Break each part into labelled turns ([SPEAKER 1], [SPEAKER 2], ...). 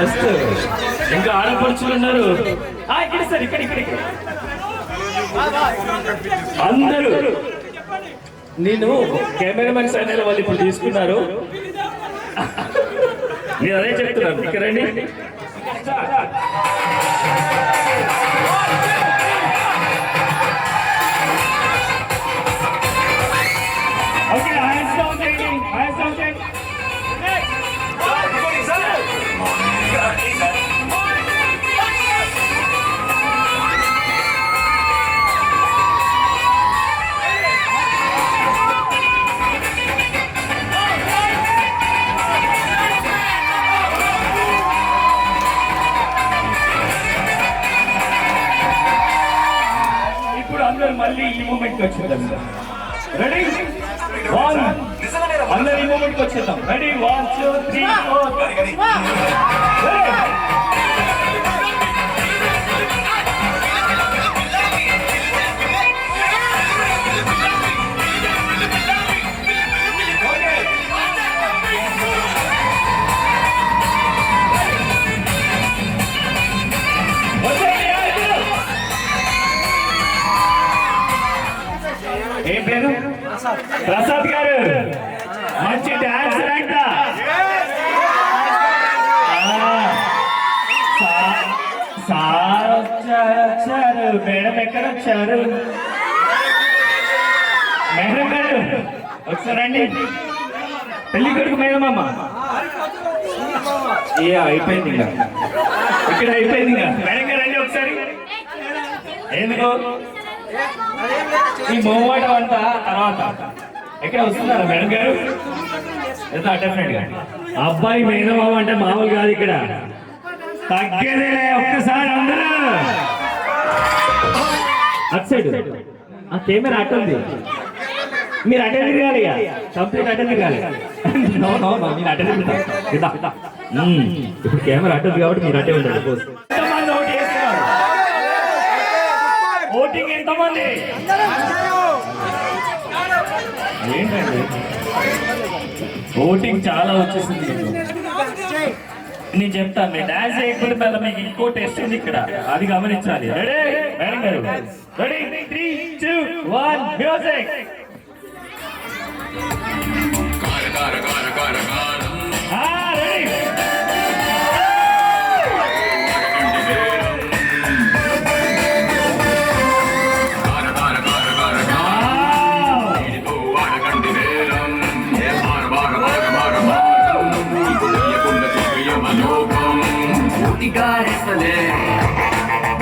[SPEAKER 1] Just ఇంకా ఆడపడుచులు ఉన్నారు. ఇక్కడ సార్ ఇక్కడ అందరూ నేను కెమెరామెన్ సైన్ వాళ్ళు ఇప్పుడు తీసుకున్నారు. నేను అదే చెప్తున్నాను, ఇక్కడ రండి. ఓకే, హ్యాండ్స్ డౌన్ చేయండి, హ్యాండ్స్ డౌన్ చేయండి. మళ్ళీ ఈ మూమెంట్ వచ్చేద్దాం. రెడీ, అందరు ఈ మూమెంట్ వచ్చేద్దాం. రెడీ, 1 2 3 4. ఏం పేరు? ప్రసాద్ గారు, మంచి డాన్స్ అంట. సార్ వచ్చారు, మేడం ఎక్కడ వచ్చారు? మేడం గారు ఒకసారండి. పెళ్లి కొడుకు మేడం అమ్మ అయిపోయింది, ఇంకా ఇక్కడ అయిపోయింది. ఇంకా మేడం గారు రండి ఒకసారి. ఎందుకు ఈ మూవాట అంతా తర్వాత ఎక్కడ వస్తున్నారా మేడం గారు? డెఫినెట్ గా అబ్బాయి మేనమామ అంటే మామూలు కాదు, ఇక్కడ తగ్గేదే. ఒక్కసారి అందరూ అటు సైడ్ ఆ కెమెరా అటు ఉంది, మీరు అటే తిరగాలి, కంప్లీట్ అటే తిరగాలి. మీరు అటే తిరుగుతా. ఇప్పుడు కెమెరా అటు ఉంది కాబట్టి మీరు అటే ఉండాలి. ఓటింగ్ ఎంతమంది? ఏంటండి ఓటింగ్ చాలా వచ్చేసింది. నేను చెప్తాను, మీరు డాన్స్ చేయకపోతే మళ్ళీ మీకు ఇంకో టెస్ట్ ఉంది ఇక్కడ, అది గమనించాలి. రెడీ మేడం గారు? Ready, 3 2 1 music.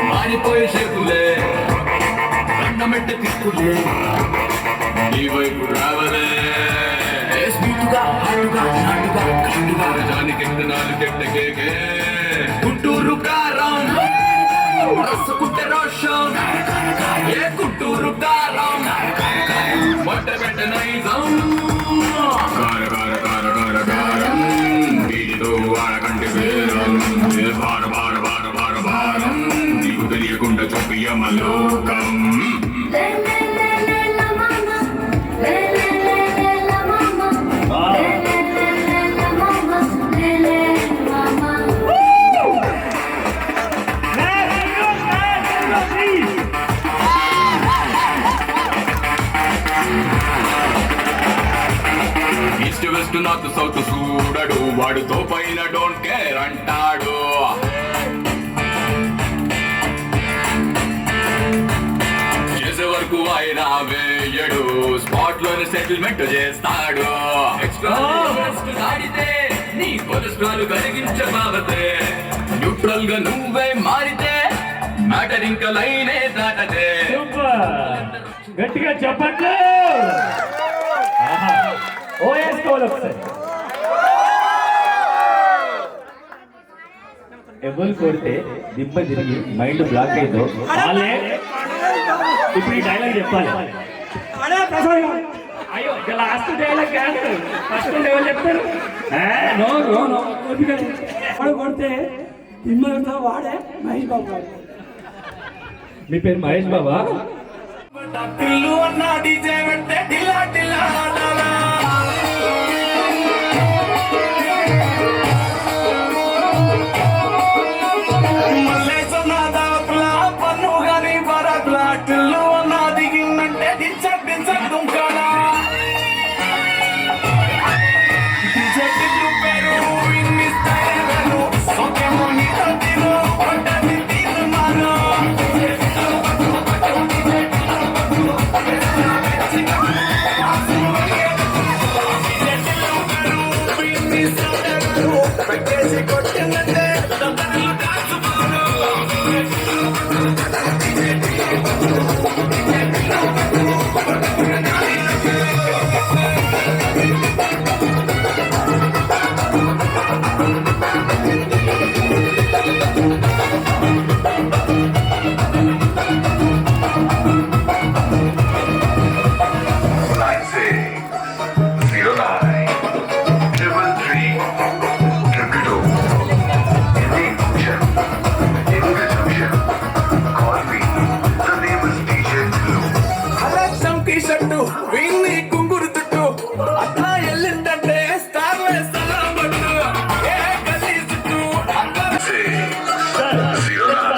[SPEAKER 1] మారిపోయే చేతులే దండమెట్ట తీసుకులే నీ వైపు రావలే నాలుగెట్టకే గుంటూరు కారం రసకుట్టే రోషం, ఏ గుంటూరు కారం మొట్ట పెట్ట నైజం. కారం వీడితో వాడకంటే వేరం, భార భార భార భార భారం నీకు తెలియకుండా చూపియమలోకం. ఈస్ట్ వెస్ట్ నార్త్ సౌత్ చూడడు, వాడుతో పైన డోంట్ కేర్ అంటాడు. చేసే వరకు ఆయన వేయడు, స్పాట్ లోనే సెటిల్మెంట్ చేస్తాడు. ఎక్స్ట్రా దాడితే నీ కొలెస్ట్రాల్ కలిగించబాబతే, న్యూట్రల్ గా నువ్వే మారితే మ్యాటర్ ఇంకా లైనే దాటదే. గట్టిగా చెప్పట్లు. ఎవరు కొడితే దిబ్బ తిరిగి మైండ్ బ్లాక్ అయిందో వాళ్ళే ఇప్పుడు ఈ డైలాగ్ చెప్పాలి. అయ్యో లాస్ట్ డైలాగ్ కాదు, ఫస్ట్ ఎవరు చెప్తారు?
[SPEAKER 2] వాడు కొడితే దిమ్మ వాడే మహేష్ బాబు గారు.
[SPEAKER 1] మీ పేరు మహేష్ బాబా?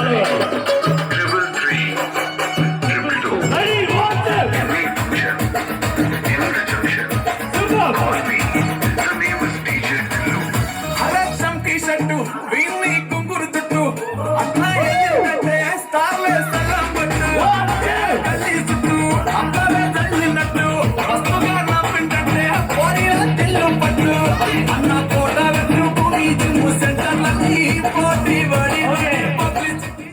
[SPEAKER 1] Ready, one, two.
[SPEAKER 3] అరక్షం టీ-షర్టు వీన్ని కుంగురు జుట్టు అట్లా ఎగిరినట్టే స్టార్లే సగం పట్టు గల్లీ చుట్టూ అక్కడే తల్లినట్టు వస్తుగా నవ్వింటే పోరిలా తెల్లు పట్టు అన్న కోట వెతుకు ఈ జిమ్ సెంటర్లన్నీ పోటీ పడి పబ్లిసిటీ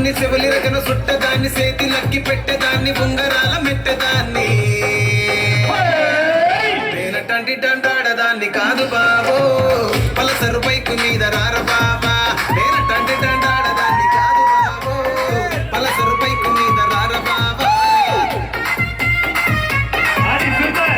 [SPEAKER 4] చుట్టేదాన్ని చెవులి రకన సుట్టదాన్ని చేతి లక్కి పెట్టేదాన్ని ఉంగరాల మెట్టేదాన్ని నేనటంటి డండాడదాన్ని కాదు బాబో పలసరు బైకు మీద రార బాబా నేనటంటి డండాడదాన్ని కాదు బాబో పలసరు బైకు మీద రార బాబా
[SPEAKER 1] అది super.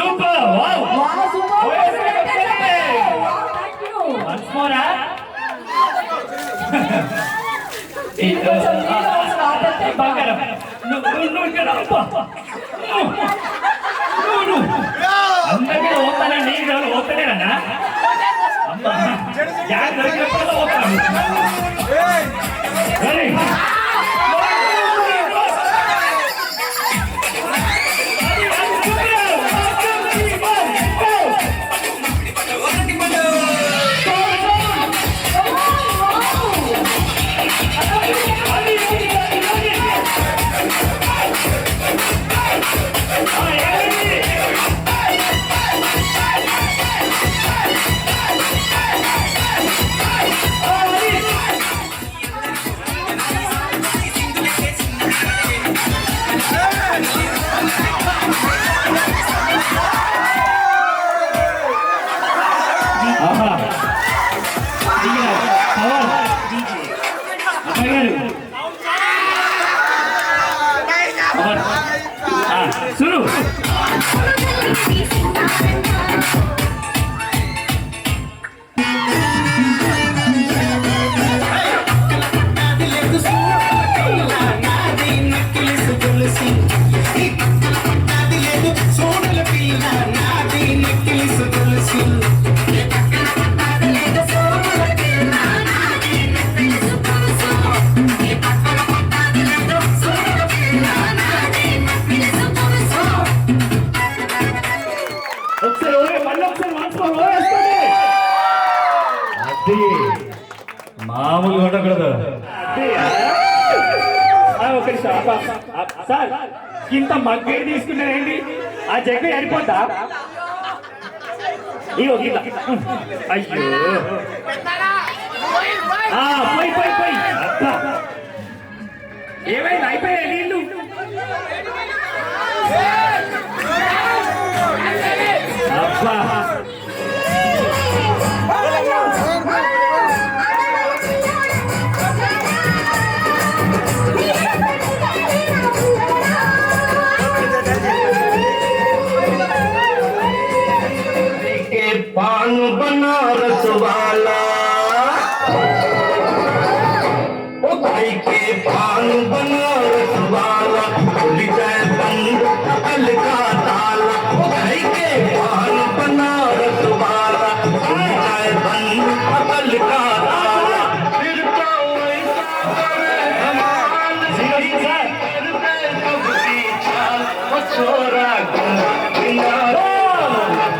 [SPEAKER 1] Super wow
[SPEAKER 5] Wow, super.
[SPEAKER 1] Hey.
[SPEAKER 5] Wow, thank you.
[SPEAKER 1] Once more
[SPEAKER 5] ఇంకొంచెం నీళ్ళు అవసరం, ఆపేస్తే
[SPEAKER 1] బంగారం నువ్వు ఇక్కడ అబ్బా అందరికీ ఓతానా నీకు ఎవరు ఓతలేరన్నా అమ్మా గ్యాస్ దొరికినప్పుడు ఓతాను సును ఒకసారి మళ్ళీ ఒకసారి వేసుకోండి అది మామూలుగా ఉండకూడదు ఒకటి సార్ ఇంత మగ్గేది తీసుకున్నారేంటి ఆ జగ్గు అయిపోతా ఇగో గీత అయ్యో పోయి పోయి పోయి అబ్బా ఏమైంది అయిపోయాయి నీళ్ళు అబ్బా
[SPEAKER 6] पान बनारस वाला ओ भाई के पान बनारस वाला खुल जाए बंद अकल का ताला ओ भाई के पान बनारस वाला खुल जाए बंद अकल का ताला फिर तो ऐसा करे हमारा कभी चाल ओ छोरा गंगा किनारे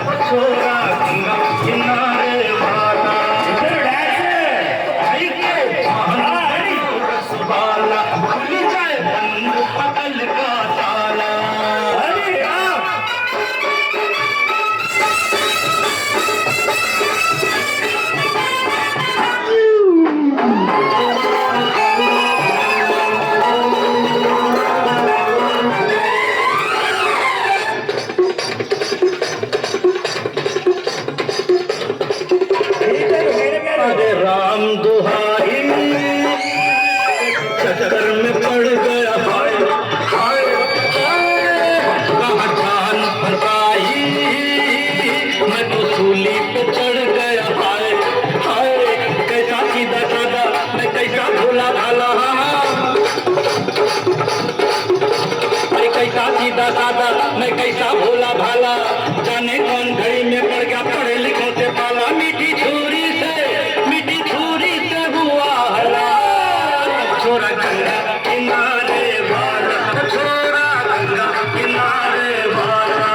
[SPEAKER 6] ओ छोरा गंगा किनारे वाला वाला खुल जाए बंद अकल का ताला अरे राम दुहाई चक्कर में पड़ गया भाई हाय कहाँ जान फसाई मैं तो सूली पे चढ़ गया हाय हाय कैसा सीधा साधा मैं कैसा भोला भाला अरे कैसा सीधा साधा मैं कैसा भोला भाला जाने कौन घड़ी में पड़ गया पढ़े लिखों से पाला मीठी छुरी से हुआ हला छोरा गंगा किनारे वाला छोरा गंगा किनारे वाला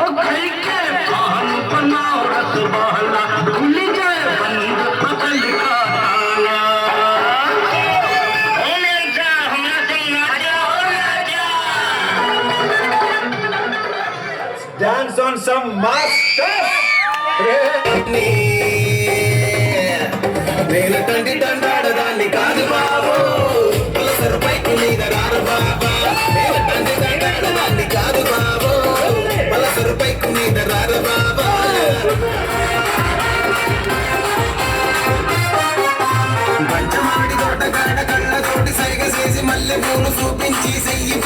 [SPEAKER 6] ओ भाई के पान बनाओ रस वाला खुल जाए बंद अकल का ताला ओ मेरा हमरा संग नाचा हो नाचा
[SPEAKER 3] Dance on some master.
[SPEAKER 4] నేను తండ్రి తండాడదాన్ని కాదు బాబు పలసరు పైకి మీద రారు బాబా నేను తండ్రి తండాడదాన్ని కాదు బాబు పలసరు పైకి మీద రారు బాబా పంచమాడి తోట కాడ కళ్ళ తోటి సైగ చేసి మల్లె పూలు చూపించి చెయ్యి